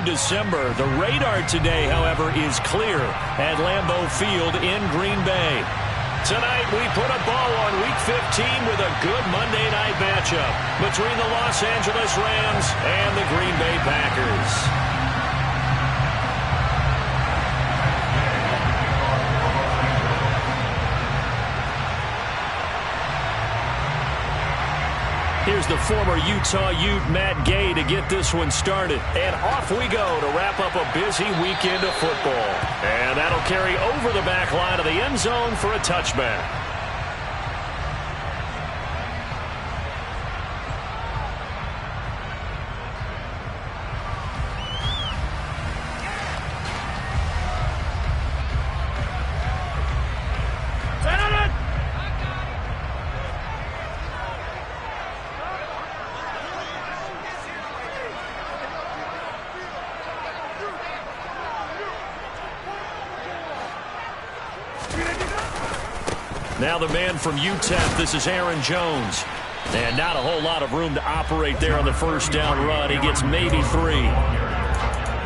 through December. The radar today, however, is clear at Lambeau Field in Green Bay. Tonight, we put a bow on Week 15 with a good Monday night matchup between the Los Angeles Rams and the Green Bay Packers. Here's the former Utah Ute, Matt Gay, to get this one started. And off we go to wrap up a busy weekend of football. And that'll carry over the back line of the end zone for a touchback. Now the man from UTEP, this is Aaron Jones. And not a whole lot of room to operate there on the first down run. He gets maybe 3.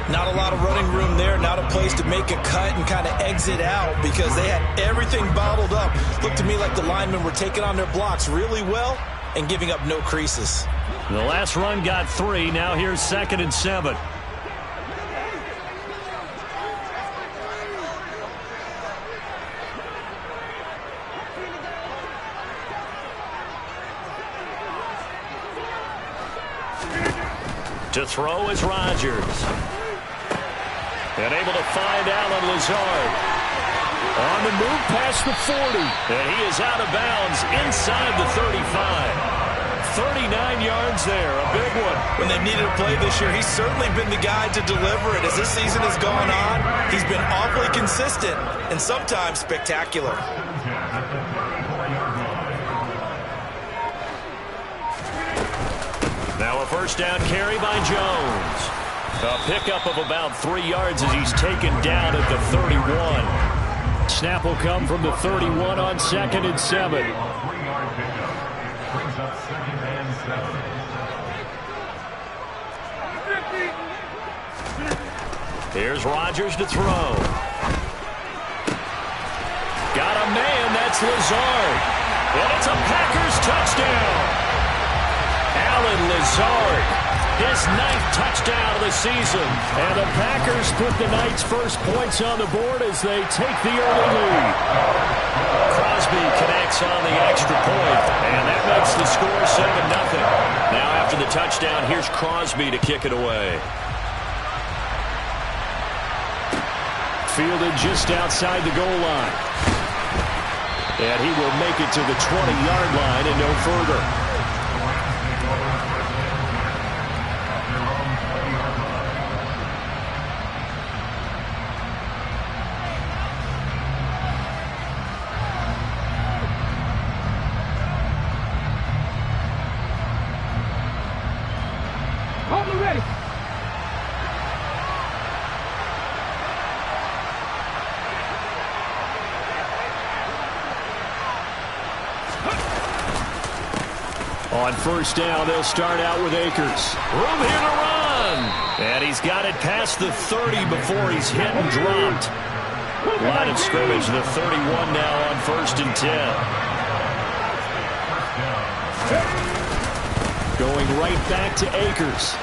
Not a lot of running room there, not a place to make a cut and kind of exit out because they had everything bottled up. Looked to me like the linemen were taking on their blocks really well and giving up no creases. The last run got 3. Now here's 2nd and 7. To throw is Rodgers. And able to find Alan Lazard. On the move past the 40. And he is out of bounds inside the 35. 39 yards there, a big one. When they needed a play this year, he's certainly been the guy to deliver it. As this season has gone on, he's been awfully consistent and sometimes spectacular. Now a first down carry by Jones. A pickup of about 3 yards as he's taken down at the 31. Snap will come from the 31 on 2nd and 7. Here's Rodgers to throw. Got a man, that's Lazard. And it's a Packers touchdown. Alan Lazard, his 9th touchdown of the season. And the Packers put the night's first points on the board as they take the early lead. Crosby connects on the extra point, and that makes the score 7-0. Now after the touchdown, here's Crosby to kick it away. Fielded just outside the goal line. And he will make it to the 20-yard line and no further. On first down, they'll start out with Akers. Room here to run. And he's got it past the 30 before he's hit and dropped. Line of scrimmage, the 31 now on 1st and 10. Going right back to Akers.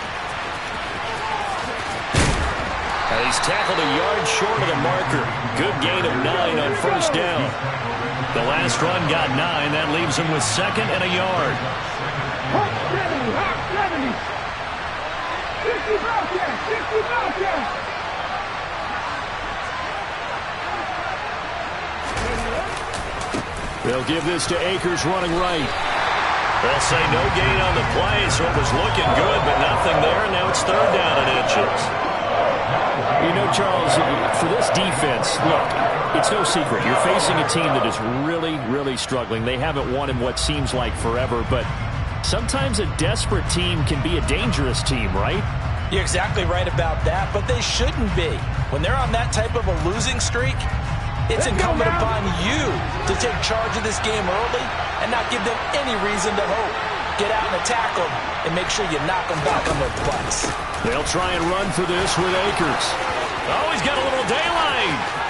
And he's tackled a yard short of the marker. Good gain of 9 on first down. The last run got 9. That leaves him with 2nd and a yard. They'll give this to Akers running right. They'll say no gain on the play, so it was looking good, but nothing there. Now it's 3rd down and inches. You know, Charles, for this defense, look, it's no secret. You're facing a team that is really, really struggling. They haven't won in what seems like forever, but sometimes a desperate team can be a dangerous team, right? You're exactly right about that, but they shouldn't be. When they're on that type of a losing streak, it's incumbent upon you to take charge of this game early and not give them any reason to hope. get out and attack them, and make sure you knock them back on their butts. They'll try and run for this with Akers. Oh, he's got a little daylight.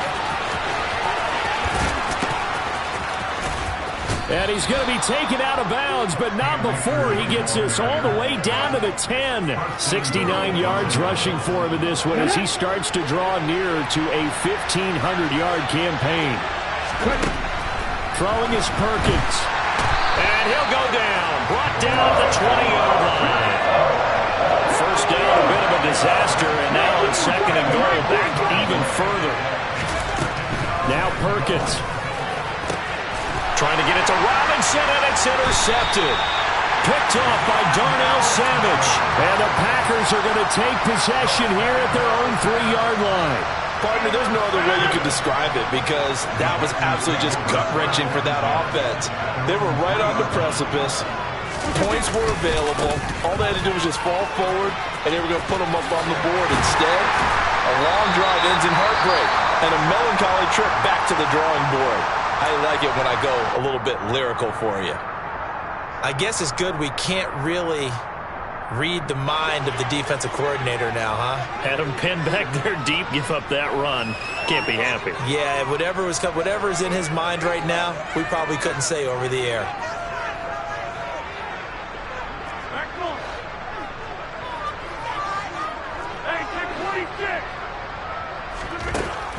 And he's going to be taken out of bounds, but not before he gets this all the way down to the 10. 69 yards rushing for him in this one as he starts to draw nearer to a 1,500-yard campaign. Throwing is Perkins. And he'll go down. Brought down to the 20-yard line. First down, a bit of a disaster, and now on second and goal, back even further. Now Perkins. Trying to get it to Robinson, and it's intercepted. Picked off by Darnell Savage. And the Packers are going to take possession here at their own 3-yard line. Partner, there's no other way you could describe it because that was absolutely just gut-wrenching for that offense. They were right on the precipice. Points were available. All they had to do was just fall forward, and they were going to put them up on the board. Instead, a long drive ends in heartbreak and a melancholy trip back to the drawing board. I like it when I go a little bit lyrical for you. I guess it's good we can't really read the mind of the defensive coordinator now, huh? Had him pinned back there deep, give up that run. Can't be happy. Yeah, whatever's in his mind right now, we probably couldn't say over the air.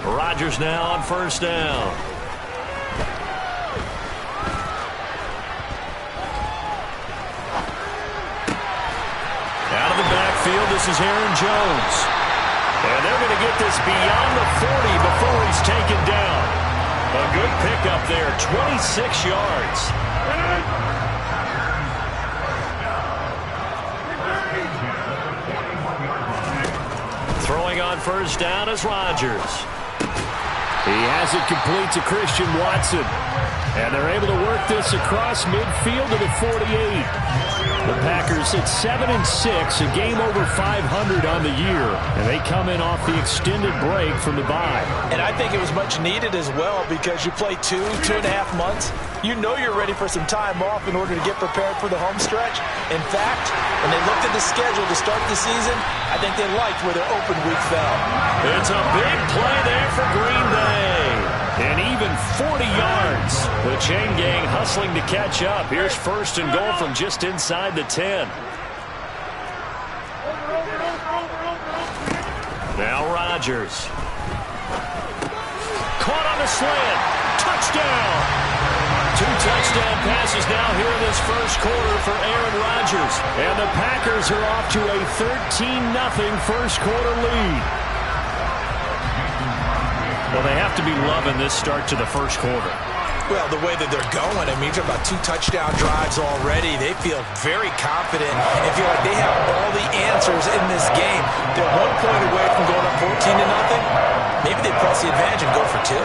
Rodgers now on first down. Out of the backfield, this is Aaron Jones. And they're going to get this beyond the 40 before he's taken down. A good pickup there, 26 yards. Throwing on first down is Rodgers. He has it complete to Christian Watson. And they're able to work this across midfield to the 48. The Packers at 7-6, a game over 500 on the year. And they come in off the extended break from the bye. And I think it was much needed as well because you play 2.5 months. You know you're ready for some time off in order to get prepared for the home stretch. In fact, when they looked at the schedule to start the season, I think they liked where their open week fell. It's a big play there for Green Bay. And even 40 yards. The chain gang hustling to catch up. Here's first and goal from just inside the 10. Now Rodgers. Caught on the slant. Touchdown. 2 touchdown passes now here in this first quarter for Aaron Rodgers. And the Packers are off to a 13-0 first quarter lead. Well, they have to be loving this start to the first quarter. Well, the way that they're going, I mean, you're talking about 2 touchdown drives already. They feel very confident and feel like they have all the answers in this game. They're 1 point away from going up 14-0. Maybe they press the advantage and go for 2.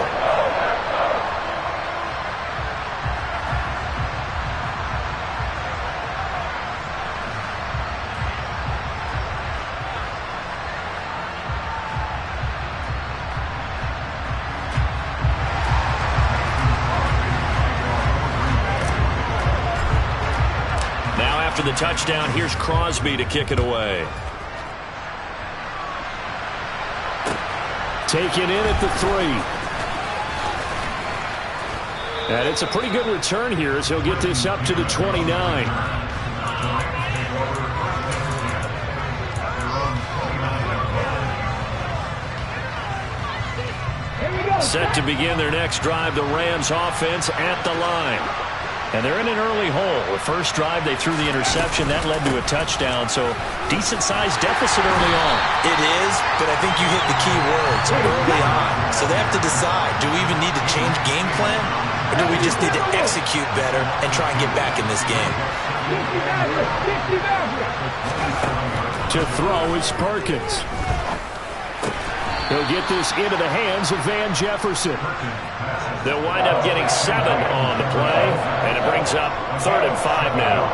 After the touchdown, here's Crosby to kick it away. Taken in at the 3. And it's a pretty good return here as he'll get this up to the 29. Set to begin their next drive, the Rams offense at the line. And they're in an early hole. The first drive, they threw the interception. That led to a touchdown, so decent-sized deficit early on. It is, but I think you hit the key words early on. So they have to decide, do we even need to change game plan, or do we just need to execute better and try and get back in this game? To throw is Perkins. He'll get this into the hands of Van Jefferson. They'll wind up getting 7 on the play, and it brings up 3rd and 5 now.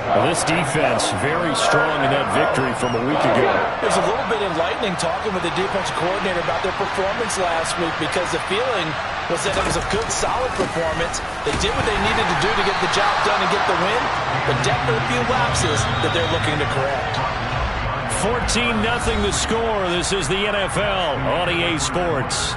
Well, this defense very strong in that victory from a week ago. It was a little bit enlightening talking with the defensive coordinator about their performance last week because the feeling was that it was a good, solid performance. They did what they needed to do to get the job done and get the win, but definitely a few lapses that they're looking to correct. 14-0 the score. This is the NFL on EA Sports.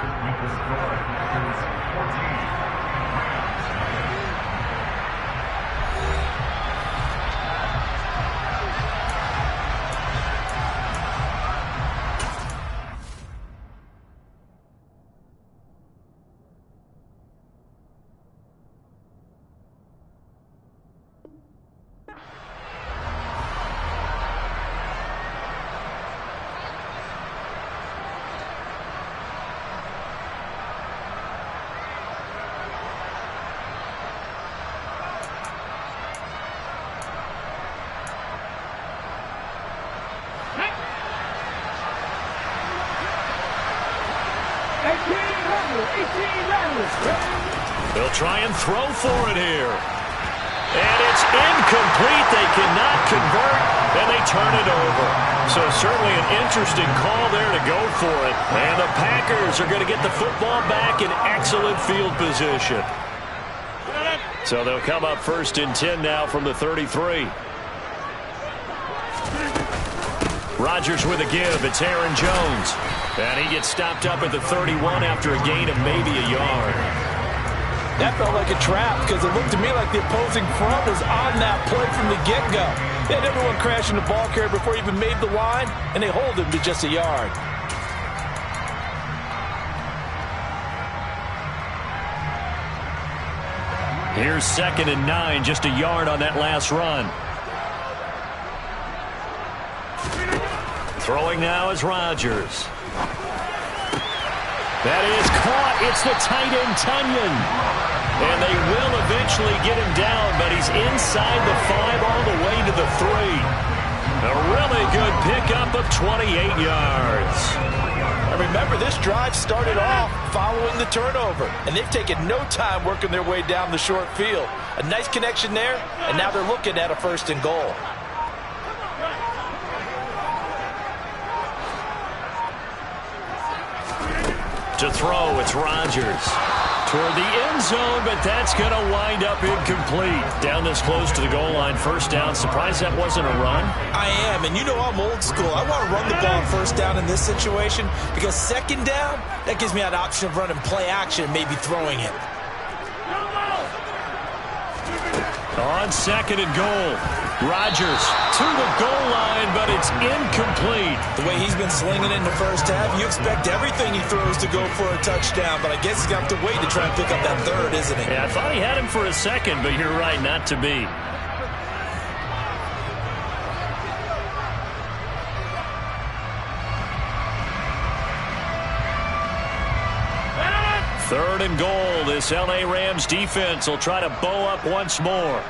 They'll try and throw for it here. And it's incomplete. They cannot convert, and they turn it over. So certainly an interesting call there to go for it. And the Packers are going to get the football back in excellent field position. So they'll come up 1st and 10 now from the 33. Rodgers with a give. It's Aaron Jones. And he gets stopped up at the 31 after a gain of maybe a yard. That felt like a trap because it looked to me like the opposing front was on that play from the get-go. They had everyone crashing the ball carrier before he even made the line, and they hold him to just a yard. Here's 2nd and 9, just a yard on that last run. Throwing now is Rodgers. That is caught. It's the tight end, Tunyon. And they will eventually get him down, but he's inside the 5 all the way to the 3. A really good pickup of 28 yards. And remember, this drive started off following the turnover, and they've taken no time working their way down the short field. A nice connection there, and now they're looking at a 1st and goal. To throw, it's Rodgers. Toward the end zone, but that's going to wind up incomplete. Down this close to the goal line, 1st down. Surprised that wasn't a run? I am, and you know I'm old school. I want to run the ball 1st down in this situation because 2nd down, that gives me an option of running play action and maybe throwing it. On 2nd and goal, Rodgers to the goal line, but it's incomplete. The way he's been slinging it in the 1st half, you expect everything he throws to go for a touchdown, but I guess he's going to have to wait to try and pick up that 3rd, isn't he? Yeah, I thought he had him for a second, but you're right, not to be. Third and goal. This L.A. Rams defense will try to bow up once more.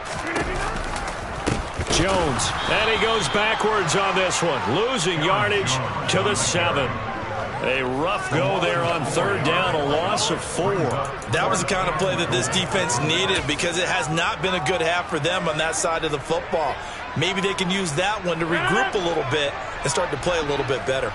Jones, and he goes backwards on this one, losing yardage to the 7. A rough go there on 3rd down, a loss of 4. That was the kind of play that this defense needed because it has not been a good half for them on that side of the football. Maybe they can use that one to regroup a little bit and start to play a little bit better.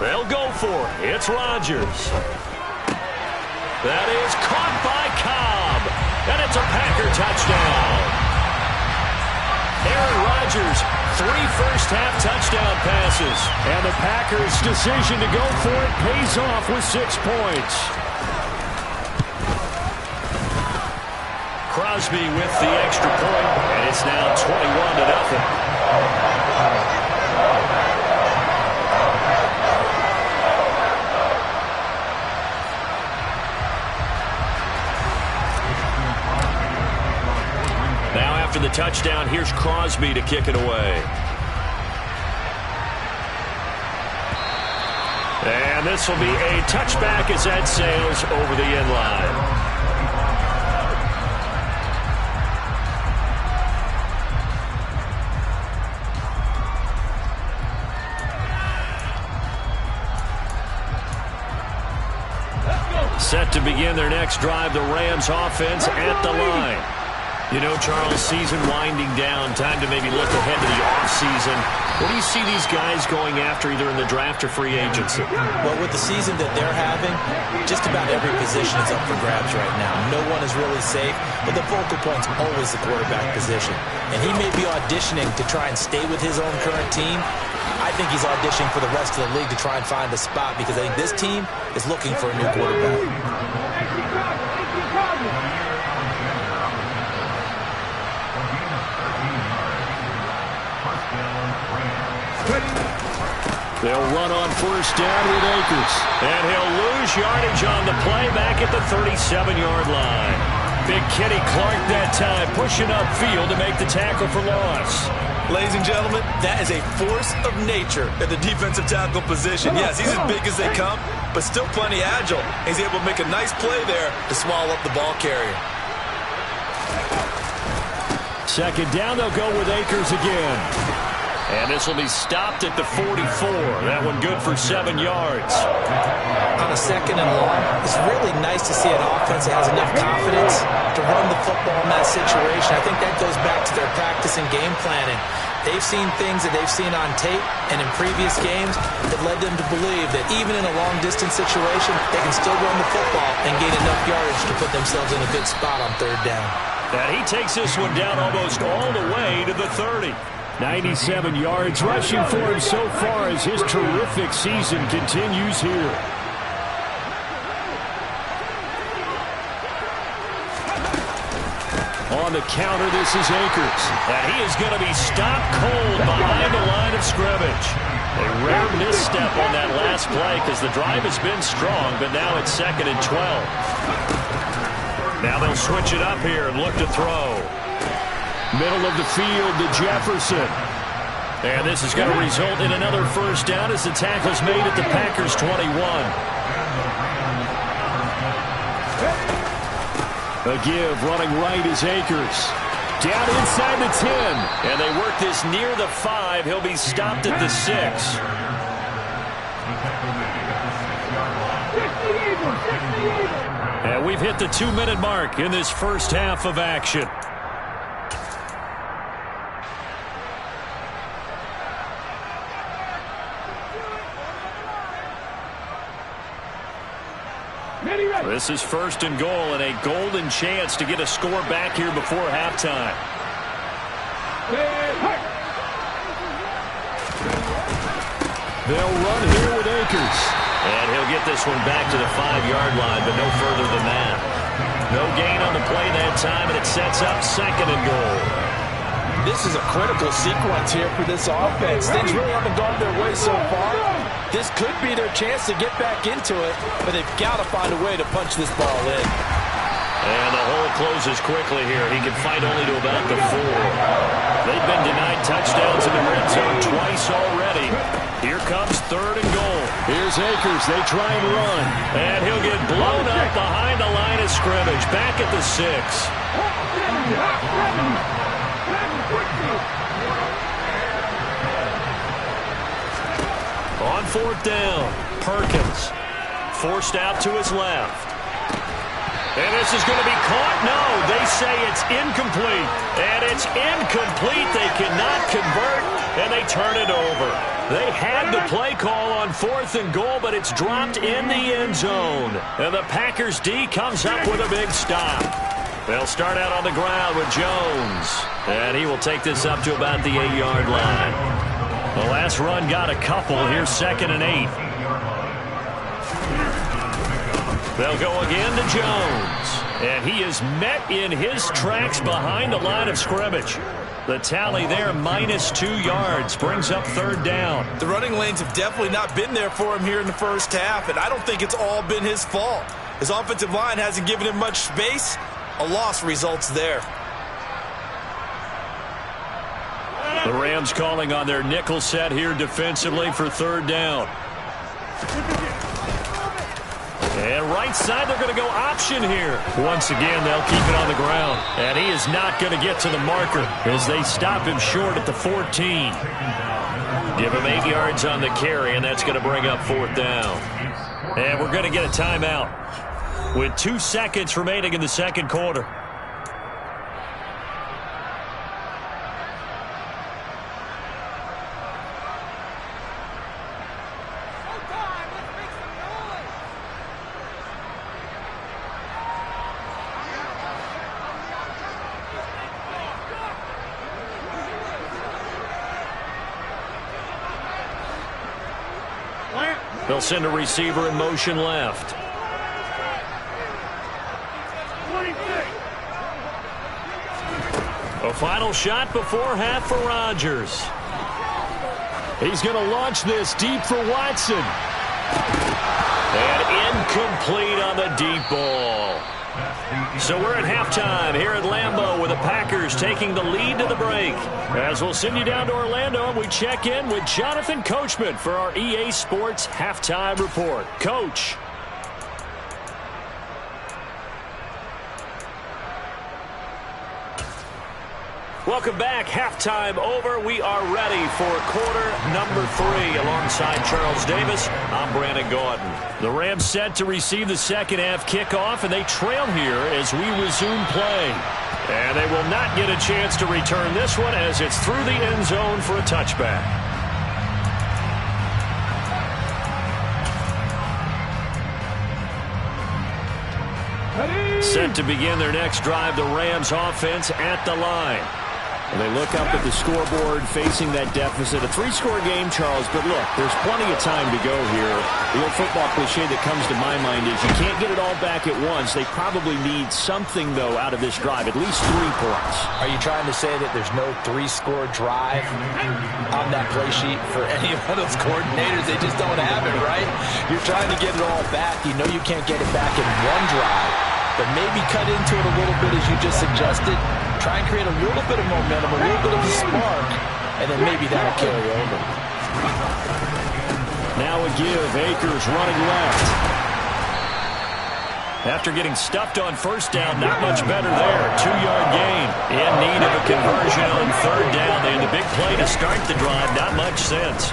They'll go for it. It's Rodgers. That is caught by Cobb. And it's a Packer touchdown. Aaron Rodgers, 3 first-half touchdown passes. And the Packers' decision to go for it pays off with 6 points. Crosby with the extra point, and it's now 21-0. After the touchdown, here's Crosby to kick it away. And this will be a touchback as that sails over the end line. Set to begin their next drive, the Rams offense at the line. You know, Charles, season winding down, time to maybe look ahead to the offseason. What do you see these guys going after either in the draft or free agency? Well, with the season that they're having, just about every position is up for grabs right now. No one is really safe, but the focal point's always the quarterback position. And he may be auditioning to try and stay with his own current team. I think he's auditioning for the rest of the league to try and find a spot because I think this team is looking for a new quarterback. They'll run on first down with Akers. And he'll lose yardage on the play back at the 37-yard line. Big Kenny Clark that time pushing upfield to make the tackle for loss. Ladies and gentlemen, that is a force of nature at the defensive tackle position. Yes, he's as big as they come, but still plenty agile. He's able to make a nice play there to swallow up the ball carrier. Second down, they'll go with Akers again. And this will be stopped at the 44. That one good for 7 yards. On a second and long, it's really nice to see an offense that has enough confidence to run the football in that situation. I think that goes back to their practice and game planning. They've seen things that they've seen on tape and in previous games that led them to believe that even in a long-distance situation, they can still run the football and gain enough yardage to put themselves in a good spot on third down. And he takes this one down almost all the way to the 30. 97 yards rushing for him so far as his terrific season continues here. On the counter, this is Akers. And he is going to be stopped cold behind the line of scrimmage. A rare misstep on that last play because the drive has been strong, but now it's 2nd and 12. Now they'll switch it up here and look to throw. Middle of the field to Jefferson. And this is going to result in another first down as the tackle's made at the Packers' 21. A give running right is Akers. Down inside the 10. And they work this near the 5. He'll be stopped at the 6. And we've hit the 2-minute mark in this first half of action. This is 1st and goal and a golden chance to get a score back here before halftime. They'll run here with Akers. And he'll get this one back to the 5-yard line, but no further than that. No gain on the play that time, and it sets up 2nd and goal. This is a critical sequence here for this offense. Things really haven't gone their way so far. This could be their chance to get back into it, but they've got to find a way to punch this ball in. And the hole closes quickly here. He can fight only to about the 4. They've been denied touchdowns in the red zone twice already. Here comes 3rd and goal. Here's Akers. They try and run. And he'll get blown up behind the line of scrimmage. Back at the 6. On 4th down, Perkins forced out to his left. And this is going to be caught. No, they say it's incomplete. And it's incomplete. They cannot convert, and they turn it over. They had the play call on 4th and goal, but it's dropped in the end zone. And the Packers D comes up with a big stop. They'll start out on the ground with Jones. And he will take this up to about the 8-yard line. The last run got a couple. Here's 2nd and 8. They'll go again to Jones. And he is met in his tracks behind the line of scrimmage. The tally there, -2 yards, brings up 3rd down. The running lanes have definitely not been there for him here in the first half, and I don't think it's all been his fault. His offensive line hasn't given him much space. A loss results there. The Rams calling on their nickel set here defensively for 3rd down. And right side, they're going to go option here. Once again, they'll keep it on the ground. And he is not going to get to the marker as they stop him short at the 14. Give him 8 yards on the carry, and that's going to bring up 4th down. And we're going to get a timeout. with 2 seconds remaining in the second quarter. They'll send a receiver in motion left. A final shot before half for Rodgers. He's going to launch this deep for Watson. And incomplete on the deep ball. So we're at halftime here at Lambeau with the Packers taking the lead to the break. As we'll send you down to Orlando and we check in with Jonathan Coachman for our EA Sports Halftime Report. Coach. Welcome back. Halftime over. We are ready for quarter number 3. Alongside Charles Davis, I'm Brandon Gaudin. The Rams set to receive the second half kickoff, and they trail here as we resume play. And they will not get a chance to return this one as it's through the end zone for a touchback. Set to begin their next drive, the Rams offense at the line. And they look up at the scoreboard facing that deficit. A 3-score game, Charles, but look, there's plenty of time to go here. The old football cliche that comes to my mind is you can't get it all back at once. They probably need something, though, out of this drive, at least 3 points. Are you trying to say that there's no 3-score drive on that play sheet for any of those coordinators? They just don't have it, right? You're trying to get it all back. You know you can't get it back in one drive, but maybe cut into it a little bit as you just suggested. Try and create a little bit of momentum, a little bit of a spark, and then maybe that'll carry over. Now a give. Akers running left. After getting stuffed on first down, not much better there. 2-yard gain. In need of a conversion on third down. They had the big play to start the drive. Not much sense.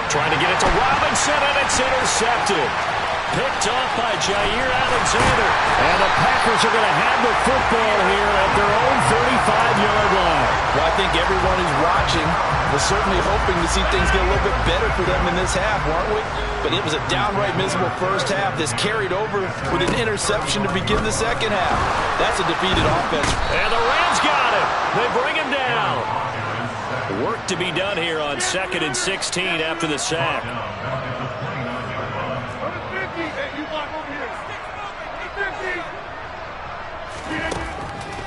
Trying to get it to Robinson, and it's intercepted. Picked off by Jair Alexander. And the Packers are going to have the football here at their own 35-yard line. Well, I think everyone who's watching was certainly hoping to see things get a little bit better for them in this half, weren't we? But it was a downright miserable first half. This carried over with an interception to begin the second half. That's a defeated offense. And the Rams got him. They bring him down. Work to be done here on 2nd and 16 after the sack.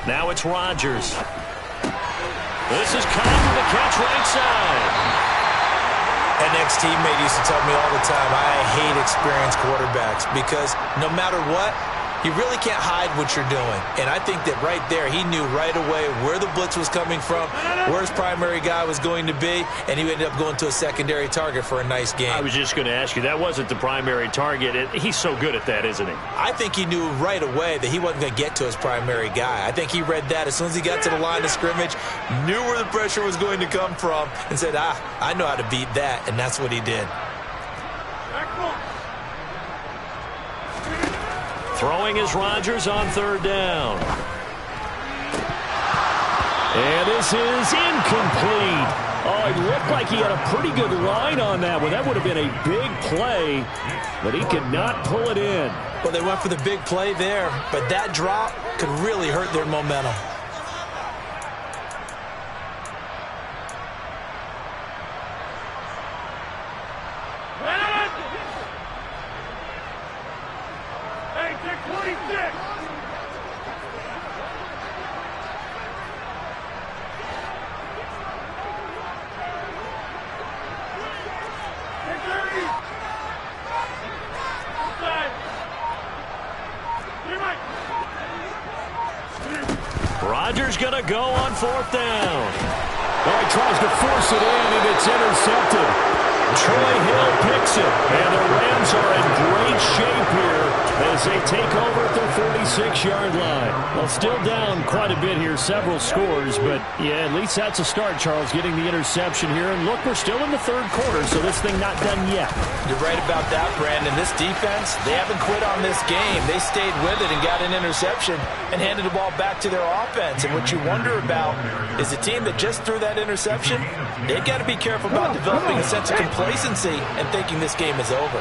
Now it's Rodgers. This is Cobb with a catch right side. An ex-teammate used to tell me all the time, I hate experienced quarterbacks because no matter what, you really can't hide what you're doing. And I think that right there, he knew right away where the blitz was coming from, where his primary guy was going to be, and he ended up going to a secondary target for a nice game. I was just going to ask you, that wasn't the primary target. He's so good at that, isn't he? I think he knew right away that he wasn't going to get to his primary guy. I think he read that as soon as he got to the line of scrimmage, knew where the pressure was going to come from, and said, I know how to beat that, and that's what he did. Throwing is Rodgers on third down. And this is incomplete. Oh, it looked like he had a pretty good line on that one. That would have been a big play, but he could not pull it in. Well, they went for the big play there, but that drop could really hurt their momentum. Rodgers going to go on fourth down. Oh, he tries to force it in, and it's intercepted. Troy Hill picks it, and the Rams are in great shape here as they take over at their 46 6-yard line. Well, still down quite a bit here, several scores, but yeah, at least that's a start, Charles, getting the interception here. And look, we're still in the third quarter, so this thing not done yet. You're right about that, Brandon. This defense, they haven't quit on this game. They stayed with it and got an interception and handed the ball back to their offense. And what you wonder about is a team that just threw that interception, they got to be careful about developing a sense of complacency and thinking this game is over.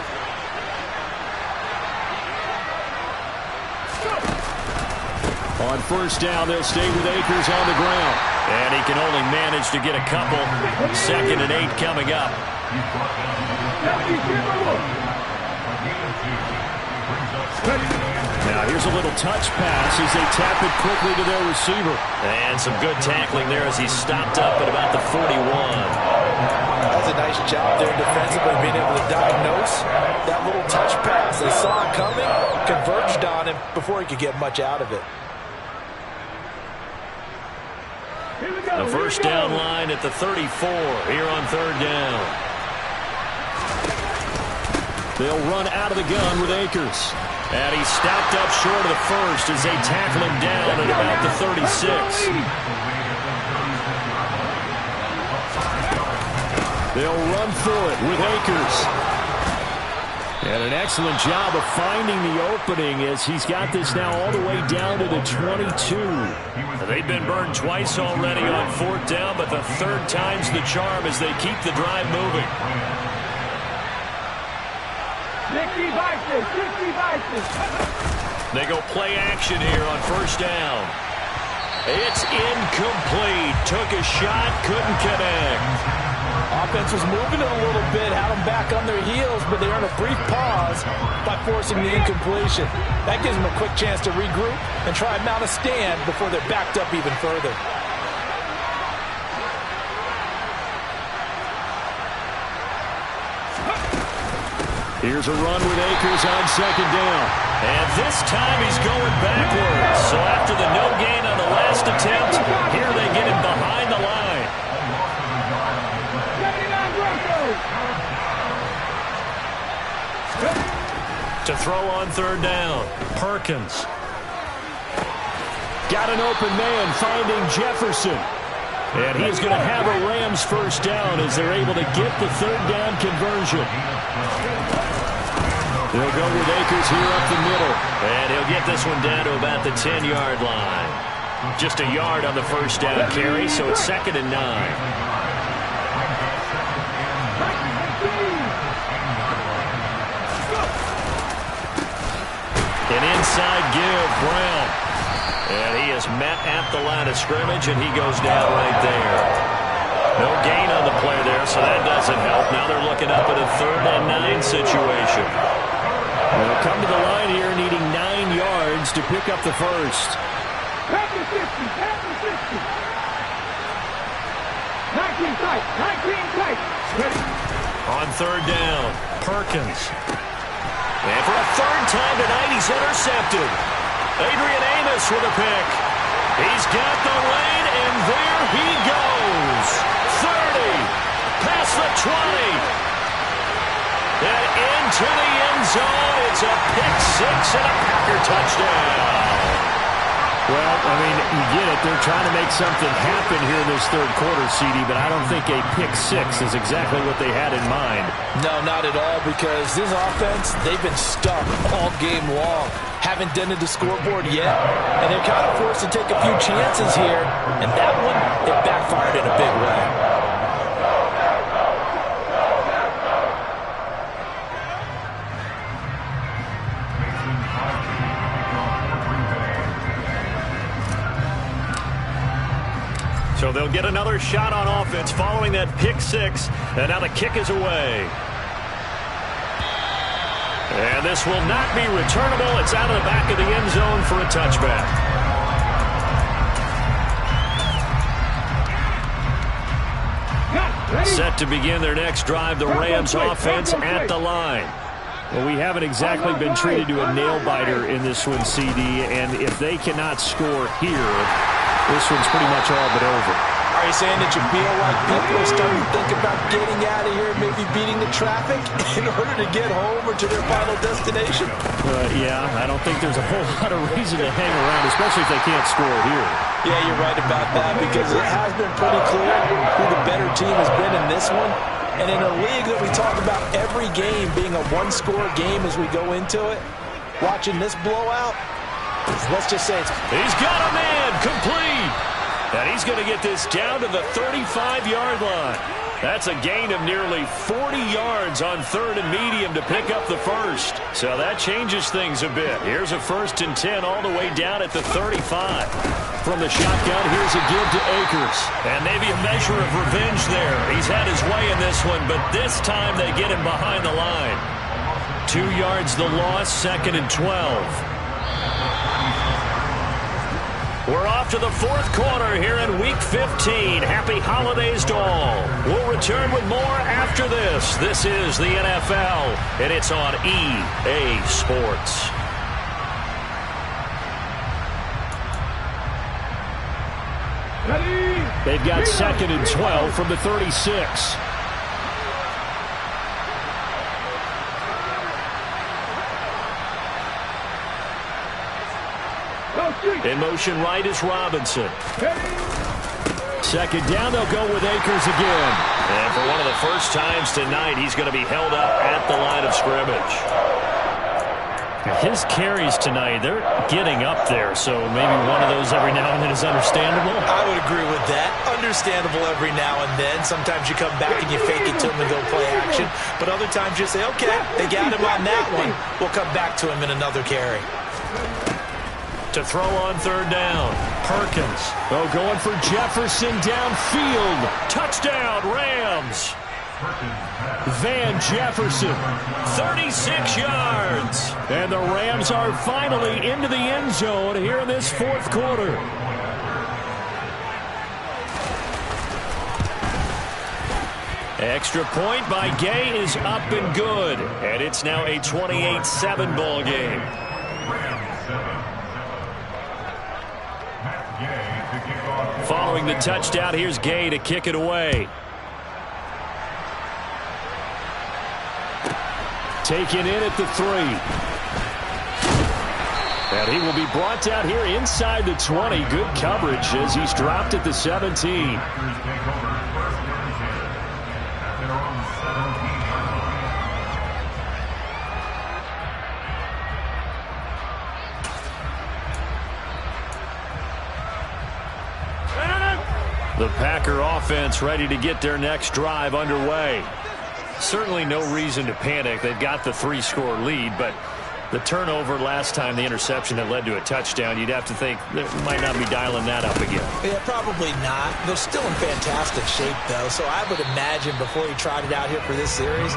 On first down, they'll stay with Akers on the ground. And he can only manage to get a couple. 2nd and 8 coming up. Now here's a little touch pass as they tap it quickly to their receiver. And some good tackling there as he stopped up at about the 41. That's a nice job there defensively, being able to diagnose that little touch pass. They saw it coming, converged on him before he could get much out of it. The first down line at the 34 here on 3rd down. They'll run out of the gun with Akers. And he stopped up short of the first as they tackle him down at about the 36. They'll run for it with Akers. And an excellent job of finding the opening as he's got this now all the way down to the 22. They've been burned twice already on 4th down, but the 3rd time's the charm as they keep the drive moving. They go play action here on 1st down. It's incomplete. Took a shot, couldn't connect. Offense was moving it a little bit, had them back on their heels, but they earned a brief pause by forcing the incompletion. That gives them a quick chance to regroup and try and mount a stand before they're backed up even further. Here's a run with Akers on 2nd down. And this time he's going backwards. So after the no gain on the last attempt, here they get him behind the line. To throw on 3rd down, Perkins. Got an open man finding Jefferson. And he's going to have a Rams first down as they're able to get the 3rd down conversion. They'll go with Akers here up the middle. And he'll get this one down to about the 10-yard line. Just a yard on the first down carry, so it's 2nd and 9. An inside give, Brown. And he is met at the line of scrimmage, and he goes down right there. No gain on the play there, so that doesn't help. Now they're looking up at a 3rd and 9 situation. They'll come to the line here needing 9 yards to pick up the first. On 3rd down, Perkins. And for a 3rd time tonight, he's intercepted. Adrian Amos with a pick. He's got the lane, and there he goes. 30, past the 20. And into the end zone. It's a pick 6 and a Packer touchdown. Well, I mean, you get it. They're trying to make something happen here in this 3rd quarter, CD, but I don't think a pick 6 is exactly what they had in mind. No, not at all, because this offense, they've been stuck all game long. Haven't dented the scoreboard yet, and they're kind of forced to take a few chances here, and that one, it backfired in a big way. So they'll get another shot on offense following that pick 6, and now the kick is away. And this will not be returnable. It's out of the back of the end zone for a touchback. Set to begin their next drive, the Rams offense at the line. Well, we haven't exactly been treated to a nail-biter in this one, CD, and if they cannot score here, this one's pretty much all but over. I Are you saying that you feel like people are starting to think about getting out of here, maybe beating the traffic in order to get home or to their final destination? Yeah, I don't think there's a whole lot of reason to hang around, especially if they can't score here. Yeah, you're right about that, because it has been pretty clear who the better team has been in this one. And in a league that we talk about every game being a one-score game as we go into it, watching this blowout, let's just say he's got a man complete. And he's going to get this down to the 35-yard line. That's a gain of nearly 40 yards on 3rd and medium to pick up the first. So that changes things a bit. Here's a 1st and 10 all the way down at the 35. From the shotgun, here's a give to Akers. And maybe a measure of revenge there. He's had his way in this one, but this time they get him behind the line. 2 yards the loss, 2nd and 12. We're off to the 4th quarter here in Week 15. Happy holidays to all. We'll return with more after this. This is the NFL, and it's on EA Sports. They've got 2nd and 12 from the 36. In motion right is Robinson. 2nd down, they'll go with Akers again. And for one of the first times tonight, he's going to be held up at the line of scrimmage. His carries tonight, they're getting up there, so maybe one of those every now and then is understandable. I would agree with that. Understandable every now and then. Sometimes you come back and you fake it to him and go play action. But other times you say, okay, they got him on that one. We'll come back to him in another carry. To throw on 3rd down. Perkins. Oh, going for Jefferson downfield. Touchdown, Rams. Van Jefferson, 36 yards. And the Rams are finally into the end zone here in this 4th quarter. Extra point by Gay is up and good. And it's now a 28-7 ball game. Following the touchdown, here's Gay to kick it away. Taken in at the 3. And he will be brought down here inside the 20. Good coverage as he's dropped at the 17. The Packer offense ready to get their next drive underway. Certainly no reason to panic. They've got the 3-score lead, but the turnover last time, the interception that led to a touchdown, you'd have to think they might not be dialing that up again. Yeah, probably not. They're still in fantastic shape, though, so I would imagine before he tried it out here for this series,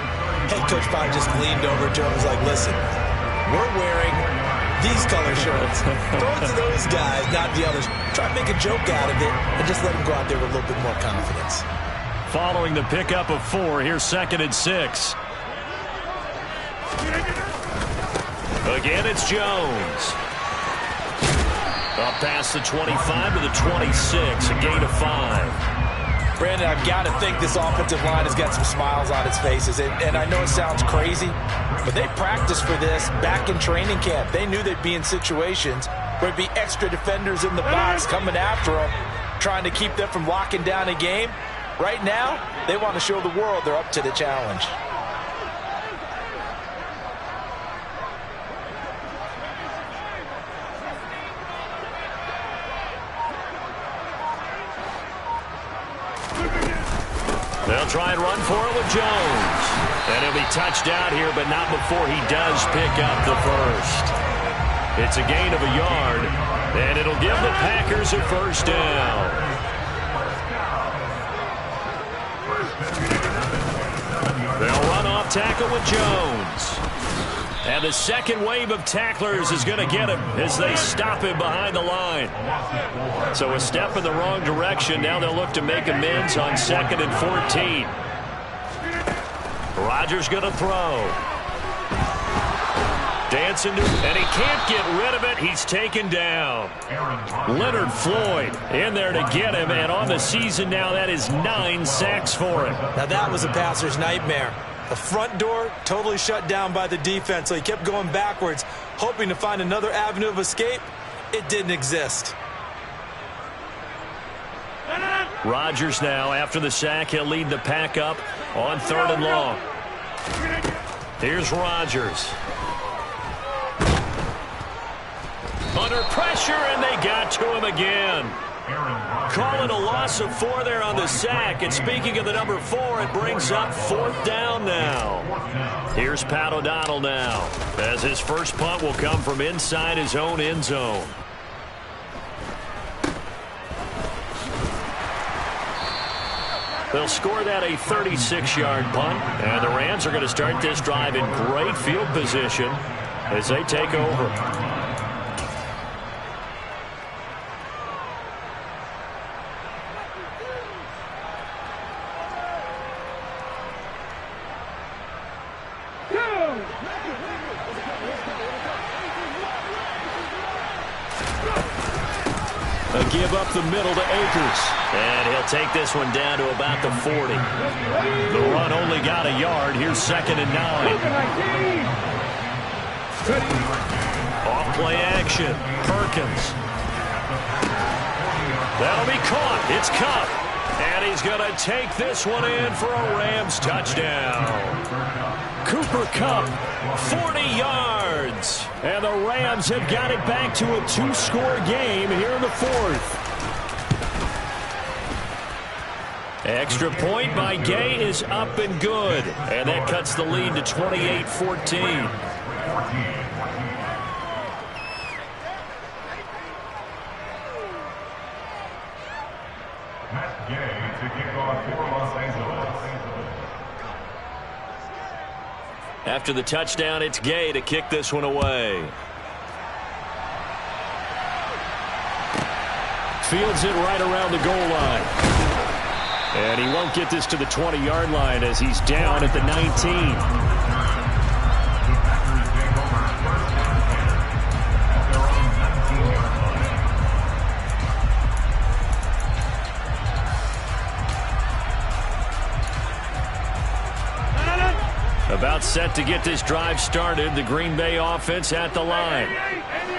head coach probably just leaned over to him and was like, listen, we're wearing these color shirts. Throw it to those guys, not the others. Try to make a joke out of it and just let them go out there with a little bit more confidence. Following the pickup of 4, here's 2nd and 6. Again, it's Jones. Up past the 25 to the 26, a gain of 5. Brandon, I've got to think this offensive line has got some smiles on its faces. And I know it sounds crazy, but they practiced for this back in training camp. They knew they'd be in situations where there'd be extra defenders in the box coming after them, trying to keep them from locking down a game. Right now, they want to show the world they're up to the challenge. They'll try and run for it with Jones. And he'll be touched out here, but not before he does pick up the first. It's a gain of a yard, and it'll give the Packers a 1st down. They'll run off tackle with Jones. And the second wave of tacklers is going to get him as they stop him behind the line. So a step in the wrong direction. Now they'll look to make amends on 2nd and 14. Rodgers going to throw. Dancing to, and he can't get rid of it. He's taken down. Leonard Floyd in there to get him, and on the season now, that is 9 sacks for him. Now that was a passer's nightmare. The front door totally shut down by the defense, so he kept going backwards, hoping to find another avenue of escape. It didn't exist. Rodgers now, after the sack, he'll lead the pack up on 3rd and long. Here's Rodgers. Under pressure, and they got to him again. Calling a loss of 4 there on the sack. And speaking of the number 4, it brings up 4th down now. Here's Pat O'Donnell now, as his first punt will come from inside his own end zone. They'll score that a 36-yard punt, and the Rams are going to start this drive in great field position as they take over. A give up the middle to Akers. And he'll take this one down to about the 40. The run only got a yard. Here's 2nd and 9. Off play action. Perkins. That'll be caught. It's Kupp. And he's going to take this one in for a Rams touchdown. Cooper Kupp, 40 yards. And the Rams have got it back to a 2-score game here in the 4th. Extra point by Gay is up and good. And that cuts the lead to 28-14. After the touchdown, it's Gay to kick this one away. Fields it right around the goal line. And he won't get this to the 20-yard line as he's down at the 19. About set to get this drive started. The Green Bay offense at the line.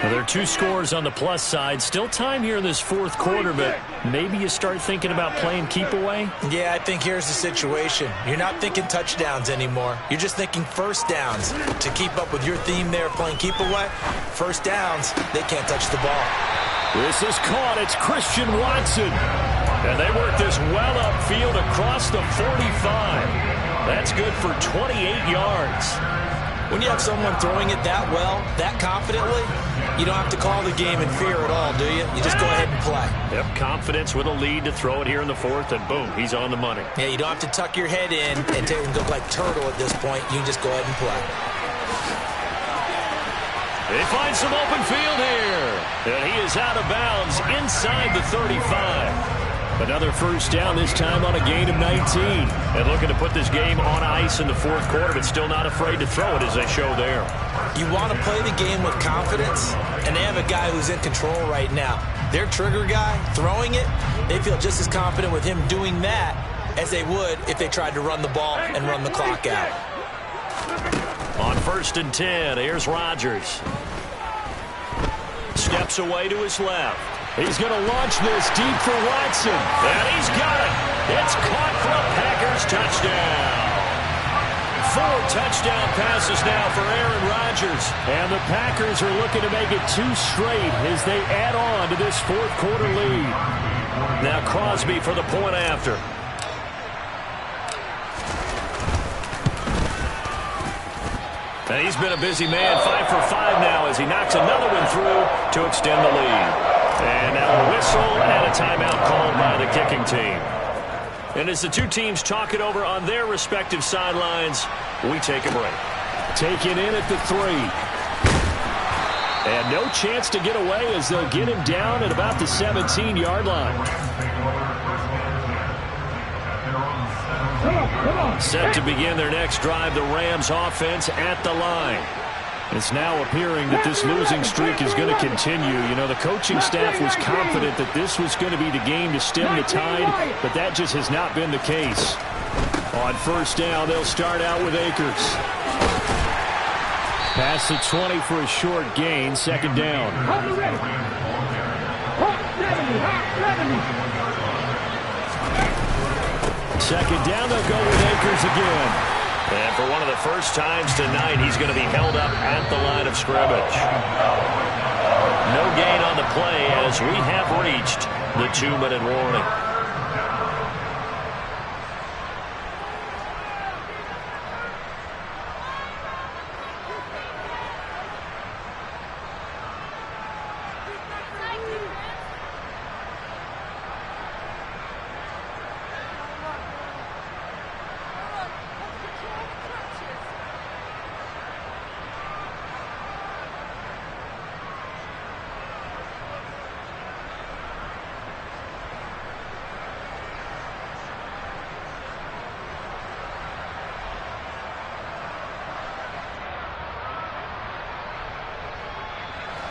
Well, there are 2 scores on the plus side. Still time here in this 4th quarter, but maybe you start thinking about playing keep away? Yeah, I think here's the situation. You're not thinking touchdowns anymore. You're just thinking first downs. To keep up with your theme there, playing keep away, first downs, they can't touch the ball. This is caught. It's Christian Watson. And they work this well upfield across the 45. That's good for 28 yards. When you have someone throwing it that well, that confidently, you don't have to call the game in fear at all, do you? You just go ahead and play. Yep, confidence with a lead to throw it here in the 4th, and boom, he's on the money. Yeah, you don't have to tuck your head in and go like turtle at this point. You just go ahead and play. They find some open field here. And he is out of bounds inside the 35. Another first down, this time on a gain of 19. And looking to put this game on ice in the 4th quarter, but still not afraid to throw it as they show there. You want to play the game with confidence, and they have a guy who's in control right now. Their trigger guy, throwing it, they feel just as confident with him doing that as they would if they tried to run the ball and run the clock out. On 1st and 10, here's Rodgers. Steps away to his left. He's going to launch this deep for Watson. And he's got it. It's caught for a Packers touchdown. 4 touchdown passes now for Aaron Rodgers. And the Packers are looking to make it 2 straight as they add on to this 4th quarter lead. Now Crosby for the point after. And he's been a busy man, 5 for 5 now as he knocks another one through to extend the lead. And now a whistle and a timeout called by the kicking team. And as the 2 teams talk it over on their respective sidelines, we take a break. Taken in at the 3. And no chance to get away as they'll get him down at about the 17-yard line. Set to begin their next drive, the Rams offense at the line. It's now appearing that this losing streak is going to continue. You know, the coaching staff was confident that this was going to be the game to stem the tide, but that just has not been the case. On first down, they'll start out with Akers. Past the 20 for a short gain, second down. Second down, they'll go with Akers again. And for one of the first times tonight, he's going to be held up at the line of scrimmage. No gain on the play as we have reached the 2-minute warning.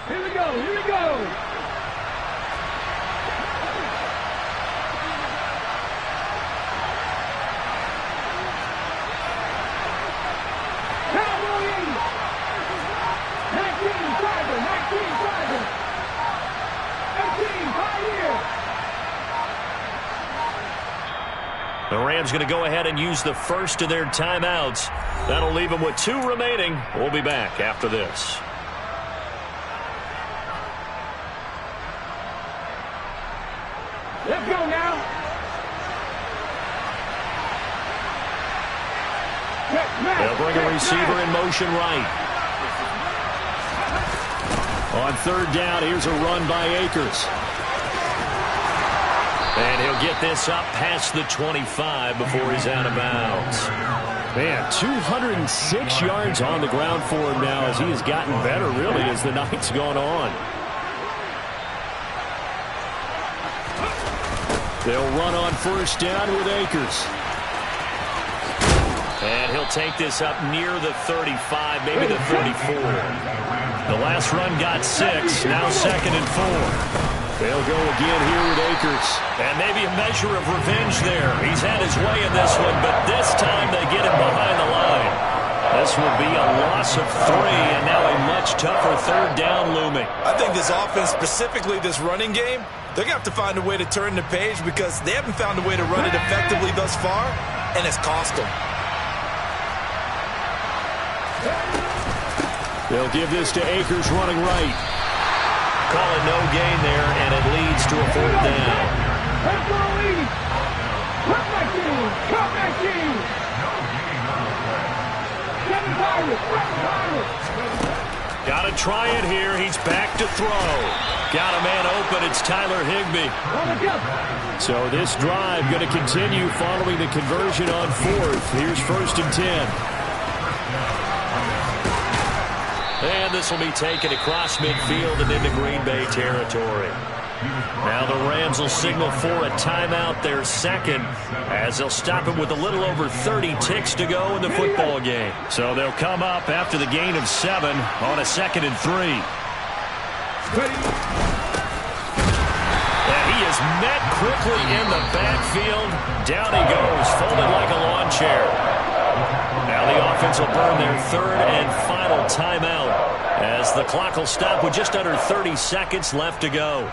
Here we go, here we go. Cowboys! 19 driver, 18 Pioneer. The Rams going to go ahead and use the first of their timeouts. That'll leave them with 2 remaining. We'll be back after this. Let's go now. They'll bring a receiver in motion right. On third down, here's a run by Akers. And he'll get this up past the 25 before he's out of bounds. Man, 206 yards on the ground for him now as he has gotten better, really, as the night's gone on. They'll run on first down with Akers. And he'll take this up near the 35, maybe the 34. The last run got 6, now second and 4. They'll go again here with Akers. And maybe a measure of revenge there. He's had his way in this one, but this time they get him behind the line. This will be a loss of 3, and now a much tougher third down looming. I think this offense, specifically this running game, they're going to have to find a way to turn the page because they haven't found a way to run it effectively thus far, and it's cost them. They'll give this to Akers running right. Call it no gain there, and it leads to a fourth down. Got to try it here. He's back to throw. Got a man open. It's Tyler Higbee. So this drive going to continue following the conversion on fourth. Here's first and 10. And this will be taken across midfield and into Green Bay territory. Now the Rams will signal for a timeout, their second, as they'll stop it with a little over 30 ticks to go in the football game. So they'll come up after the gain of 7 on a second and 3. And he is met quickly in the backfield. Down he goes, folded like a lawn chair. Now the offense will burn their third and final timeout as the clock will stop with just under 30 seconds left to go.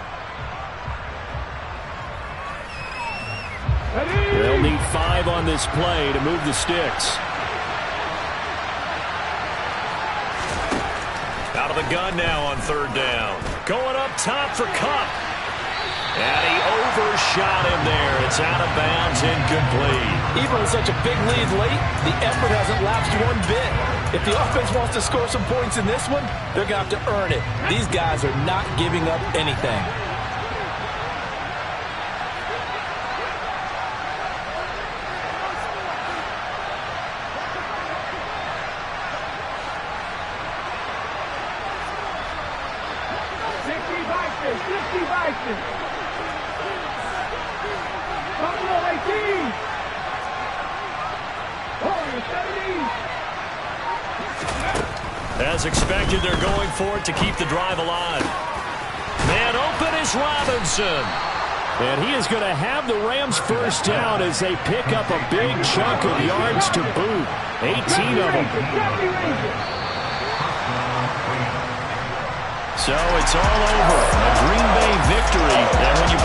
They'll need 5 on this play to move the sticks. Out of the gun now on third down. Going up top for Kupp. And he overshot him there. It's out of bounds, incomplete. Even with such a big lead late, the effort hasn't lapsed one bit. If the offense wants to score some points in this one, they're going to have to earn it. These guys are not giving up anything. As expected, they're going for it to keep the drive alive. Man open is Robinson. And he is going to have the Rams first down as they pick up a big chunk of yards to boot. 18 of them. So it's all over. A Green Bay victory. And when you